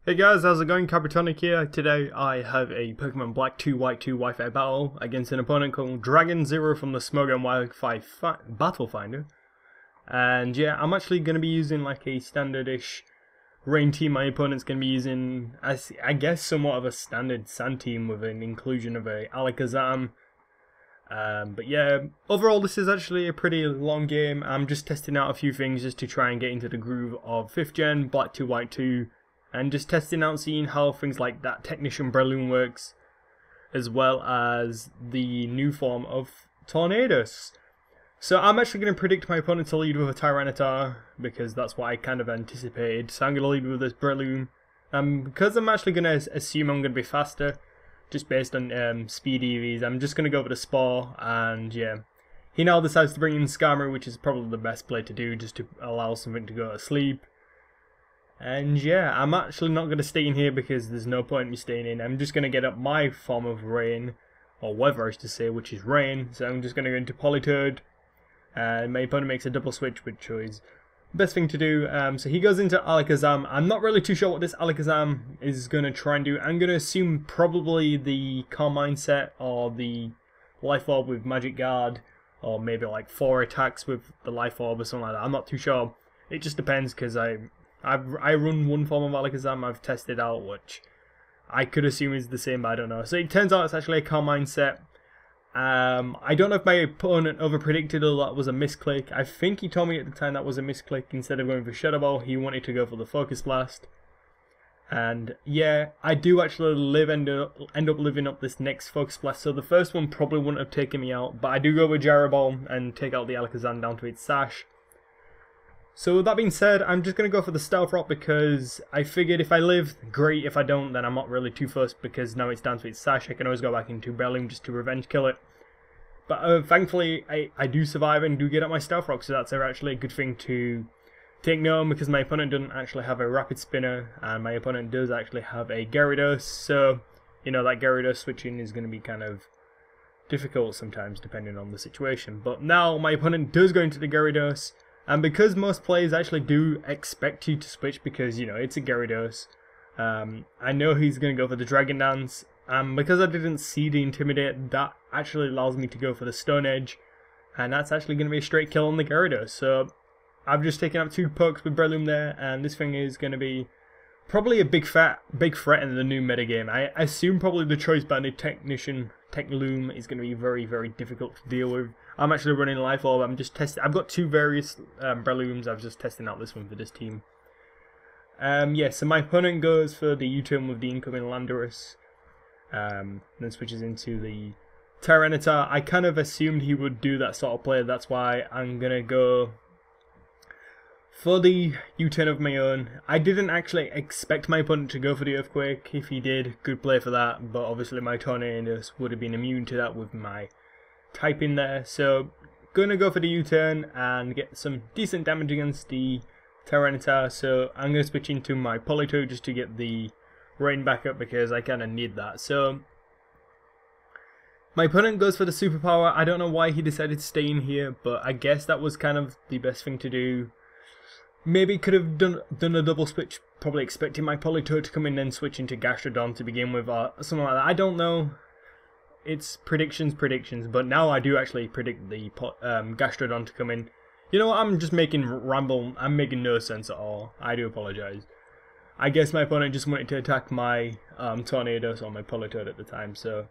Hey guys, how's it going? Kyprotonic here. Today I have a Pokemon Black 2 White 2 Wi-Fi battle against an opponent called dragonzero from the Smogon Wi-Fi Battle Finder. And yeah, I'm actually going to be using like a standard-ish rain team. My opponent's going to be using, I guess, somewhat of a standard sand team with an inclusion of a Alakazam. But yeah, overall this is actually a pretty long game. I'm just testing out a few things just to try and get into the groove of 5th gen, Black 2 White 2. And just testing out, seeing how things like that Technician Breloom works, as well as the new form of Tornadus. So I'm actually going to predict my opponent to lead with a Tyranitar, because that's what I kind of anticipated. So I'm going to lead with this Breloom. Because I'm actually going to assume I'm going to be faster, just based on speed EVs, I'm just going to go for the Spore, and yeah. He now decides to bring in Skarmory, which is probably the best play to do, just to allow something to go to sleep. And yeah, I'm actually not going to stay in here because there's no point in me staying in. I'm just going to get up my form of rain, or weather I should say, which is rain. So I'm just going to go into Politoed. And my opponent makes a double switch, which is the best thing to do. So he goes into Alakazam. I'm not really too sure what this Alakazam is going to try and do. I'm going to assume probably the Carmine set, or the Life Orb with Magic Guard, or maybe like 4 attacks with the Life Orb or something like that. I'm not too sure. It just depends because I run one form of Alakazam I've tested out, which I could assume is the same, but I don't know. So it turns out it's actually a Carmine set. I don't know if my opponent overpredicted or that was a misclick. I think he told me at the time that was a misclick. Instead of going for Shadow Ball, he wanted to go for the Focus Blast. And yeah, I do actually end up living up this next Focus Blast. So the first one probably wouldn't have taken me out, but I do go with Gyro Ball and take out the Alakazam down to its sash. So with that being said, I'm just going to go for the Stealth Rock because I figured if I live, great. If I don't, then I'm not really too fussed because now it's down to its sash. I can always go back into Breloom just to revenge kill it. But thankfully, I do survive and do get up my Stealth Rock, so that's actually a good thing to take note of because my opponent doesn't actually have a Rapid Spinner and my opponent does actually have a Gyarados. So, you know, that Gyarados switching is going to be kind of difficult sometimes depending on the situation. But now my opponent does go into the Gyarados. And because most players actually do expect you to switch because, you know, it's a Gyarados, I know he's going to go for the Dragon Dance. And because I didn't see the Intimidate, that actually allows me to go for the Stone Edge. And that's actually going to be a straight kill on the Gyarados. So I've just taken out 2 pokes with Breloom there, and this thing is going to be probably a big threat in the new metagame. I assume probably the Choice Banded Techloom is going to be very, very difficult to deal with. I'm actually running Life Orb. I'm just testing. I've got 2 various Brelooms. I was just testing out this one for this team. Yeah, so my opponent goes for the U-turn with the incoming Landorus. Then switches into the Tyranitar. I kind of assumed he would do that sort of play. That's why I'm going to go for the U-turn of my own. I didn't actually expect my opponent to go for the Earthquake. If he did, good play for that. But obviously my Tornadus would have been immune to that with my type in there. So gonna go for the U-turn and get some decent damage against the Tyranitar. So I'm gonna switch into my Politoed just to get the rain back up because I kind of need that. So my opponent goes for the Superpower. I don't know why he decided to stay in here, but I guess that was kind of the best thing to do. Maybe could have done a double switch, probably expecting my Politoed to come in and switch into Gastrodon to begin with, or something like that. I don't know. It's predictions, but now I do actually predict the Gastrodon to come in. You know what, I'm just making ramble, I'm making no sense at all. I do apologise. I guess my opponent just wanted to attack my Tornadus or my Politoed at the time, so.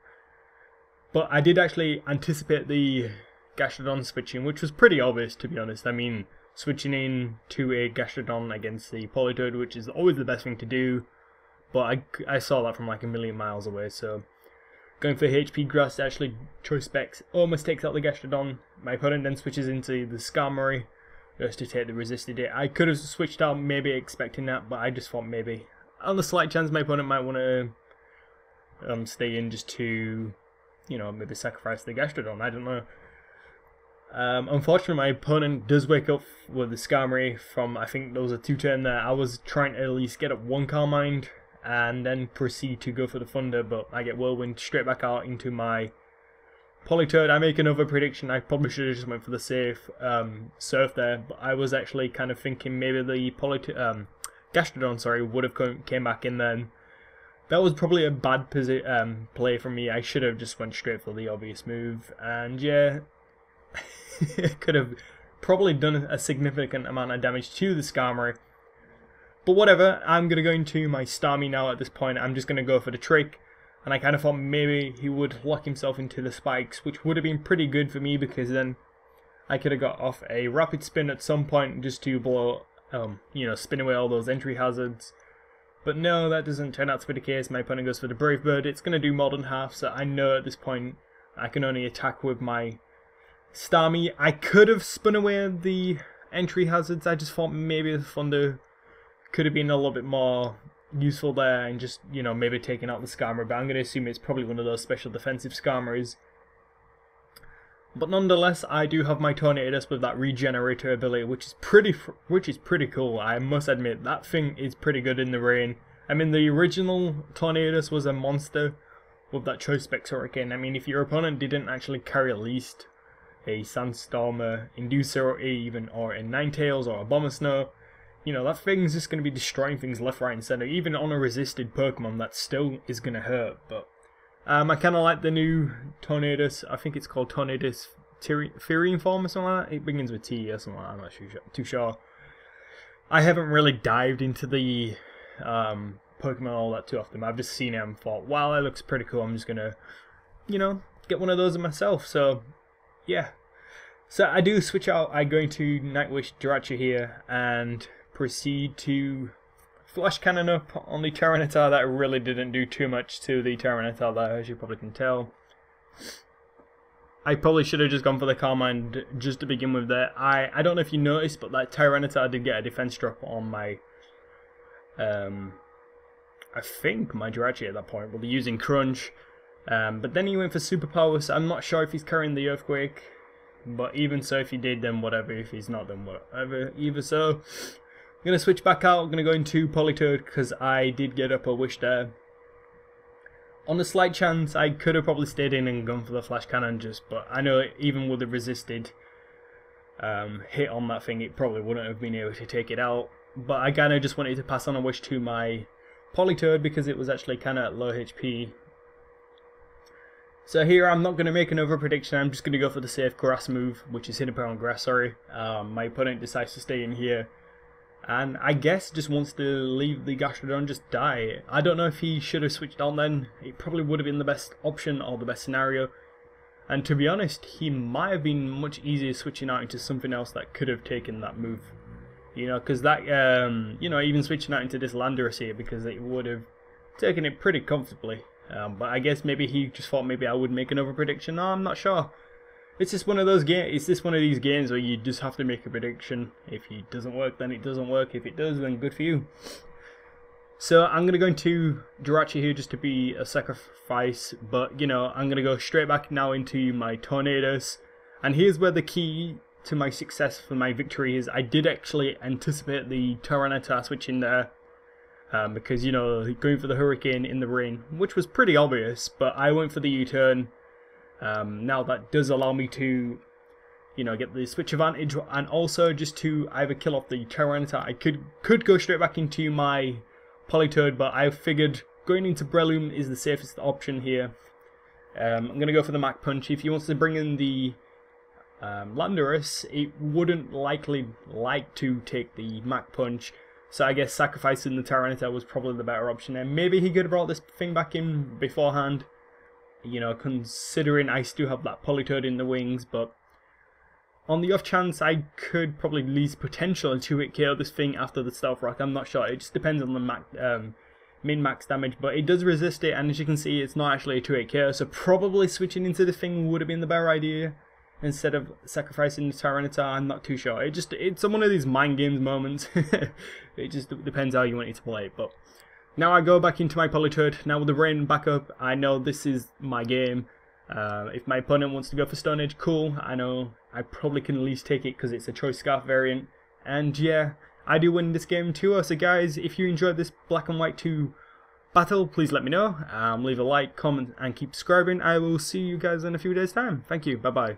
But I did actually anticipate the Gastrodon switching, which was pretty obvious to be honest. I mean, switching in to a Gastrodon against the Politoed, which is always the best thing to do. But I saw that from like a million miles away, so. Going for HP Grass, actually Choice Specs almost takes out the Gastrodon. My opponent then switches into the Skarmory just to take the resisted hit. I could have switched out maybe expecting that, but I just thought maybe on the slight chance my opponent might want to stay in just to, you know, maybe sacrifice the Gastrodon. I don't know. Unfortunately, my opponent does wake up with the Skarmory from, I think there was a 2-turn there. I was trying to at least get up 1 Carmine and then proceed to go for the Thunder, but I get Whirlwind straight back out into my Politoed. I make another prediction. I probably should have just went for the safe Surf there, but I was actually kind of thinking maybe the Gastrodon, sorry, would have came back in then. That was probably a bad play from me. I should have just went straight for the obvious move, and yeah, could have probably done a significant amount of damage to the Skarmory. But whatever, I'm going to go into my Starmie now at this point. I'm just going to go for the trick, and I kind of thought maybe he would lock himself into the spikes, which would have been pretty good for me because then I could have got off a rapid spin at some point just to blow, you know, spin away all those entry hazards. But no, that doesn't turn out to be the case. My opponent goes for the Brave Bird. It's going to do more than half, so I know at this point I can only attack with my Starmie. I could have spun away the entry hazards. I just thought maybe the Thunder could have been a little bit more useful there and just, you know, maybe taking out the Skarmory. But I'm going to assume it's probably one of those special defensive Skarmories. But nonetheless, I do have my Tornadus with that regenerator ability, which is pretty cool. I must admit, that thing is pretty good in the rain. I mean, the original Tornadus was a monster with that Choice Specs Hurricane. I mean, if your opponent didn't actually carry at least a Sandstormer, Inducer, or even a Ninetales or a Bomber Snow, you know, that thing's just going to be destroying things left, right, and center. Even on a resisted Pokemon, that still is going to hurt, but I kind of like the new Tornadus. I think it's called Tornadus Furion form or something like that. It begins with T or something like that. I'm not too sure. I haven't really dived into the Pokemon all that too often. I've just seen it and thought, wow, that looks pretty cool. I'm just going to, you know, get one of those myself. So, yeah. So I do switch out. I go into Nightwish Jirachi here and proceed to Flash Cannon up on the Tyranitar. That really didn't do too much to the Tyranitar there, as you probably can tell. I probably should have just gone for the Carmine just to begin with there. I don't know if you noticed, but that Tyranitar did get a defense drop on my, I think my Jirachi at that point, will be using Crunch. But then he went for Superpower, so I'm not sure if he's carrying the Earthquake. But even so, if he did, then whatever. If he's not, then whatever. Either so. I'm going to switch back out. I'm going to go into Politoed because I did get up a wish there. On the slight chance, I could have probably stayed in and gone for the Flash Cannon but I know even with the resisted hit on that thing, it probably wouldn't have been able to take it out. But I kind of just wanted to pass on a wish to my Politoed because it was actually kind of at low HP. So here I'm not going to make another prediction. I'm just going to go for the safe grass move, which is hit on grass, sorry. My opponent decides to stay in here. And I guess just wants to leave the Gastrodon just die. I don't know if he should have switched on then. It probably would have been the best option or the best scenario. And to be honest, he might have been much easier switching out into something else that could have taken that move. You know, because that, you know, even switching out into this Landorus here, because it would have taken it pretty comfortably. But I guess maybe he just thought maybe I would make another prediction. No, I'm not sure. It's just one of those games. It's just one of these games where you just have to make a prediction. If it doesn't work, then it doesn't work. If it does, then good for you. So I'm gonna go into Jirachi here just to be a sacrifice, but you know I'm gonna go straight back now into my Tornadus. And here's where the key to my success for my victory is. I did actually anticipate the Tyranitar switching there, because you know going for the Hurricane in the rain, which was pretty obvious. But I went for the U-turn. Now that does allow me to, you know, get the switch advantage, and also just to either kill off the Tyranitar. I could go straight back into my Politoed, but I figured going into Breloom is the safest option here. I'm going to go for the Mach Punch. If he wants to bring in the Landorus, it wouldn't likely like to take the Mach Punch, so I guess sacrificing the Tyranitar was probably the better option. And maybe he could have brought this thing back in beforehand. You know, considering I still have that Politoed in the wings, but on the off chance I could probably least potential 2-hit KO this thing after the Stealth Rock. I'm not sure. It just depends on the min-max damage, but it does resist it, and as you can see, it's not actually a 2-hit KO, so probably switching into the thing would have been the better idea instead of sacrificing the Tyranitar. I'm not too sure. It's one of these mind games moments. It just depends how you want it to play, but now I go back into my Politoed. Now with the rain back up, I know this is my game. If my opponent wants to go for Stone Edge, cool. I know I probably can at least take it because it's a Choice Scarf variant. And yeah, I do win this game too. So guys, if you enjoyed this Black and White 2 battle, please let me know. Leave a like, comment, and keep subscribing. I will see you guys in a few days' time. Thank you. Bye-bye.